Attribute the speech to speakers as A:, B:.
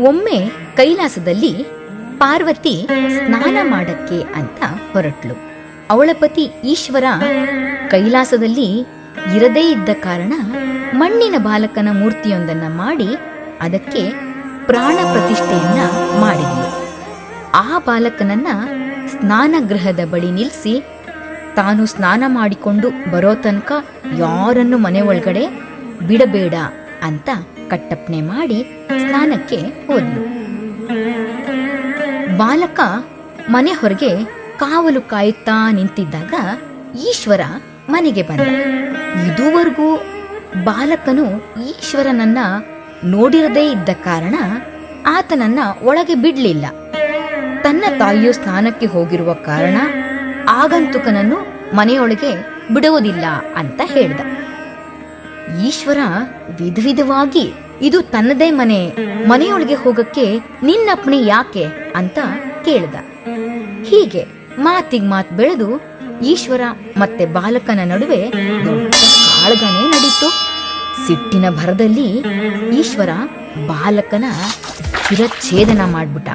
A: ಒಮ್ಮೆ ಕೈಲಾಸದಲ್ಲಿ ಪಾರ್ವತಿ ಸ್ನಾನ ಮಾಡಕ್ಕೆ ಅಂತ ಹೊರಟ್ಲು. ಅವಳ ಪತಿ ಈಶ್ವರ ಕೈಲಾಸದಲ್ಲಿ ಇರದೇ ಇದ್ದ ಕಾರಣ ಮಣ್ಣಿನ ಬಾಲಕನ ಮೂರ್ತಿಯೊಂದನ್ನ ಮಾಡಿ ಅದಕ್ಕೆ ಪ್ರಾಣ ಪ್ರತಿಷ್ಠೆಯನ್ನ ಮಾಡಿದ್ಲು. ಆ ಬಾಲಕನನ್ನ ಸ್ನಾನಗೃಹದ ಬಳಿ ನಿಲ್ಲಿಸಿ ತಾನು ಸ್ನಾನ ಮಾಡಿಕೊಂಡು ಬರೋ ತನಕ ಯಾರನ್ನು ಮನೆ ಒಳಗಡೆ ಬಿಡಬೇಡ ಅಂತ ಕಟ್ಟಪ್ಪಣೆ ಮಾಡಿ ಸ್ನಾನಕ್ಕೆ ಹೋದ್ಲು. ಬಾಲಕ ಮನೆ ಹೊರಗೆ ಕಾವಲು ಕಾಯುತ್ತಾ ನಿಂತಿದ್ದಾಗ ಈಶ್ವರ ಮನೆಗೆ ಬಂದ. ಇದುವರೆಗೂ ಬಾಲಕನು ಈಶ್ವರನನ್ನ ನೋಡಿರದೇ ಇದ್ದ ಕಾರಣ ಆತನನ್ನ ಒಳಗೆ ಬಿಡ್ಲಿಲ್ಲ. ತನ್ನ ತಾಯಿಯು ಸ್ನಾನಕ್ಕೆ ಹೋಗಿರುವ ಕಾರಣ ಆಗಂತುಕನನ್ನು ಮನೆಯೊಳಗೆ ಬಿಡುವುದಿಲ್ಲ ಅಂತ ಹೇಳ್ದ. ಈಶ್ವರ ವಿಧವಿಧವಾಗಿ ಇದು ತನ್ನದೇ ಮನೆಯೊಳಗೆ ಹೋಗಕ್ಕೆ ನಿನ್ನಪ್ಪಣೆ ಯಾಕೆ ಅಂತ ಕೇಳ್ದ. ಹೀಗೆ ಮಾತಿಗೆ ಮಾತು ಬೆಳೆದು ಈಶ್ವರ ಮತ್ತೆ ಬಾಲಕನ ನಡುವೆ ಕಾಳಗನೇ ನಡೀತು. ಸಿಟ್ಟಿನ ಭರದಲ್ಲಿ ಈಶ್ವರ ಬಾಲಕನ ಶಿರಚ್ಛೇದನ ಮಾಡ್ಬಿಟ್ಟ.